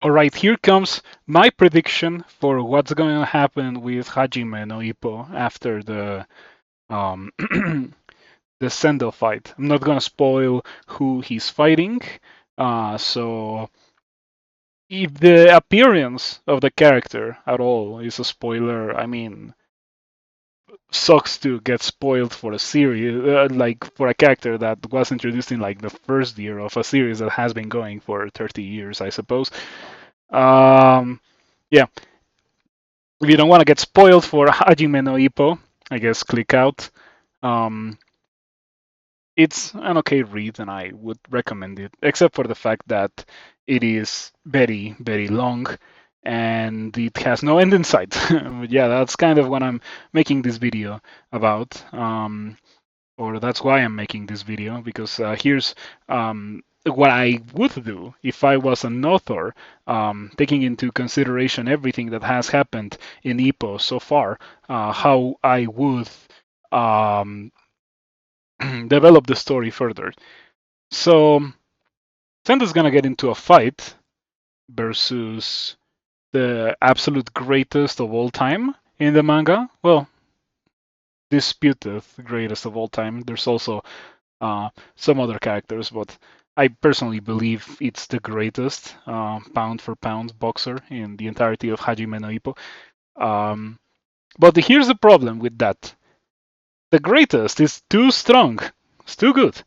All right, here comes my prediction for what's going to happen with Hajime no Ippo after um, the Sendo fight. I'm not going to spoil who he's fighting. So if the appearance of the character at all is a spoiler, I mean, sucks to get spoiled for a series, like for a character that was introduced in like the first year of a series that has been going for 30 years, I suppose. Um, yeah, if you don't want to get spoiled for Hajime no Ippo, I guess click out. Um, it's an okay read, and I would recommend it, except for the fact that it is very, very long and it has no end in sight. But yeah, that's kind of what I'm making this video about. Or that's why I'm making this video, because here's what I would do if I was an author, taking into consideration everything that has happened in Ippo so far, how I would um, develop the story further. So Senda's gonna get into a fight versus the absolute greatest of all time in the manga. Well, disputed greatest of all time. There's also some other characters, but I personally believe it's the greatest pound for pound boxer in the entirety of Hajime no Ippo. But here's the problem with that: the greatest is too strong, it's too good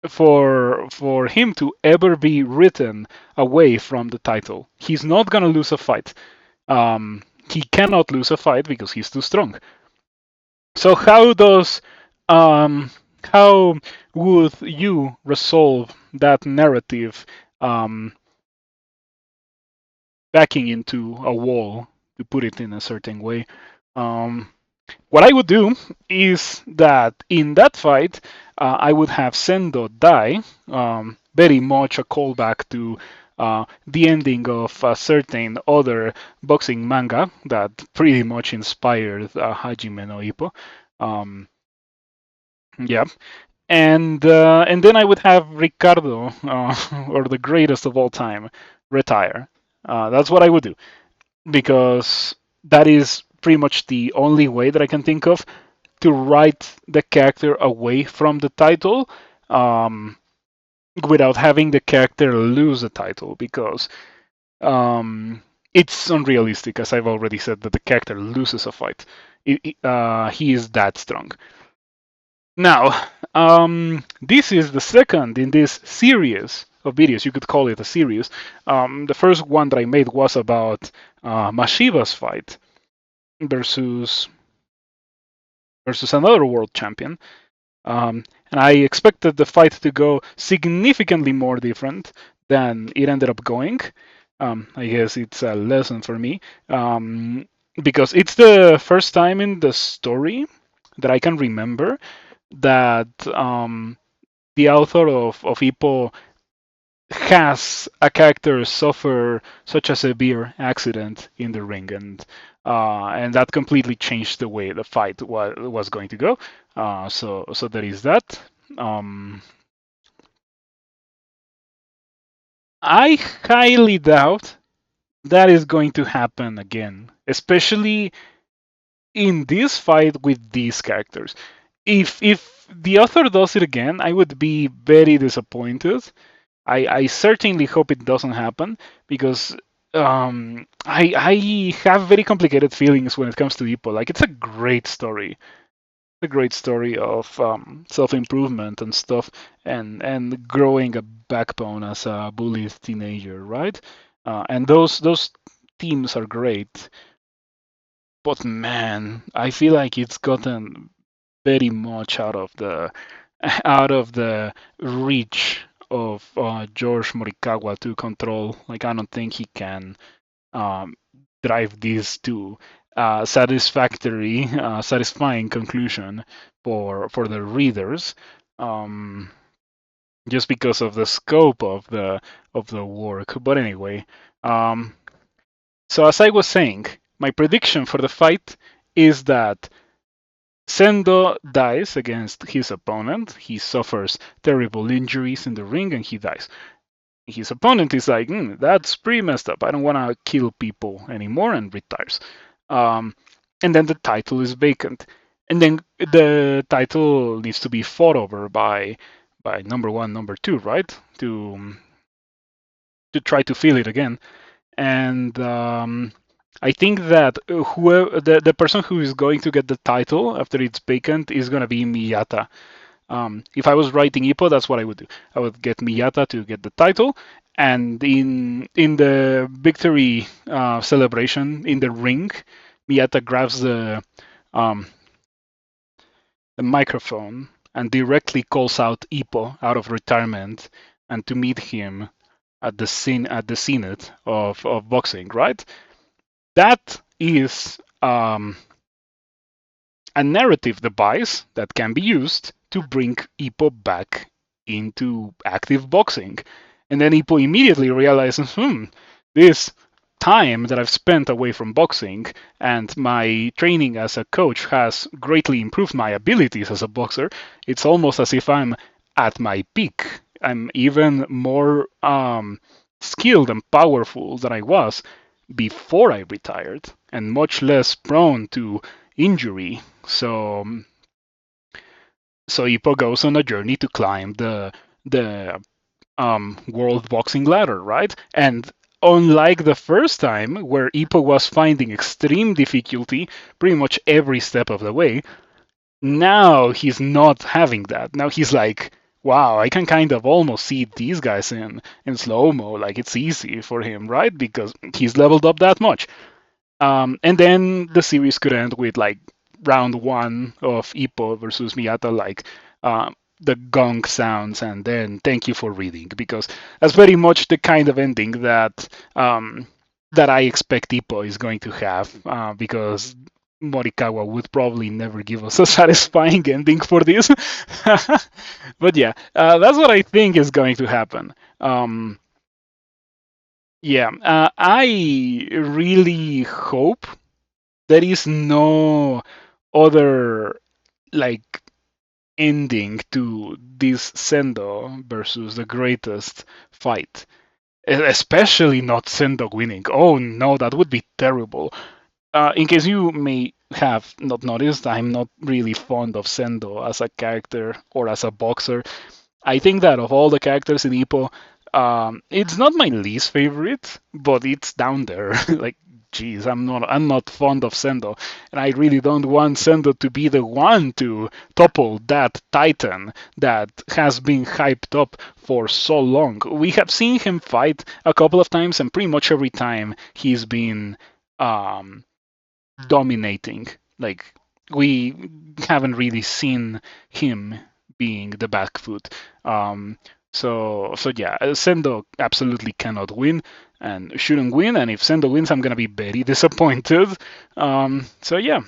for him to ever be written away from the title. He's not gonna lose a fight. He cannot lose a fight because he's too strong. So um, how would you resolve that narrative um, backing into a wall, to put it in a certain way? Um, what I would do is that in that fight, I would have Sendo die, very much a callback to the ending of a certain other boxing manga that pretty much inspired Hajime no Ippo. Um, yeah, and then I would have Ricardo, or the greatest of all time, retire. That's what I would do, because that is pretty much the only way that I can think of to write the character away from the title, um, without having the character lose the title, because it's unrealistic, as I've already said, that the character loses a fight. He is that strong. Now, this is the second in this series of videos. You could call it a series. The first one that I made was about Mashiva's fight versus another world champion. And I expected the fight to go significantly more different than it ended up going. I guess it's a lesson for me, because it's the first time in the story that I can remember that the author of Ippo has a character suffer such a severe accident in the ring, and that completely changed the way the fight was going to go. So there is that. Um, I highly doubt that is going to happen again, especially in this fight with these characters. If the author does it again, I would be very disappointed. I certainly hope it doesn't happen, because I have very complicated feelings when it comes to Ippo. Like, it's a great story, a great story of self improvement and stuff, and growing a backbone as a bullied teenager, right? And those themes are great, but man, I feel like it's gotten very much out of the reach of George Morikawa to control. Like, I don't think he can um, drive this to satisfying conclusion for the readers, um, just because of the scope of the work. But anyway, um, so as I was saying, my prediction for the fight is that Sendo dies against his opponent. He suffers terrible injuries in the ring and he dies. His opponent is like, that's pretty messed up. I don't want to kill people anymore, and retires. Um, and then the title is vacant. And then the title needs to be fought over by number one, number two, right? To try to fill it again. And I think that whoever the person who is going to get the title after it's vacant is going to be Miyata. If I was writing Ippo, that's what I would do. I would get Miyata to get the title, and in the victory celebration in the ring, Miyata grabs um, the microphone and directly calls out Ippo out of retirement and to meet him at the Senate of boxing. Right? That is a narrative device that can be used to bring Ippo back into active boxing. And then Ippo immediately realizes, this time that I've spent away from boxing and my training as a coach has greatly improved my abilities as a boxer. It's almost as if I'm at my peak. I'm even more skilled and powerful than I was before I retired, and much less prone to injury. So Ippo goes on a journey to climb the world boxing ladder, right? And unlike the first time, where Ippo was finding extreme difficulty pretty much every step of the way, now he's not having that. Now he's like, wow, I can kind of almost see these guys in slow mo. Like it's easy for him, right? Because he's leveled up that much. And then the series could end with like round one of Ippo versus Miyata, like the gong sounds, and then thank you for reading, because that's very much the kind of ending that I expect Ippo is going to have, because Morikawa would probably never give us a satisfying ending for this. But yeah, that's what I think is going to happen. Yeah, I really hope there is no other like ending to this Sendo versus the greatest fight. Especially not Sendo winning. Oh no, that would be terrible. In case you may have not noticed, I'm not really fond of Sendo as a character or as a boxer. I think that of all the characters in Ippo, it's not my least favorite, but it's down there. Like, geez, I'm not fond of Sendo, and I really don't want Sendo to be the one to topple that Titan that has been hyped up for so long. We have seen him fight a couple of times, and pretty much every time he's been um, dominating. Like we haven't really seen him being the back foot. So yeah, Sendo absolutely cannot win and shouldn't win. And if Sendo wins, I'm gonna be very disappointed. So yeah,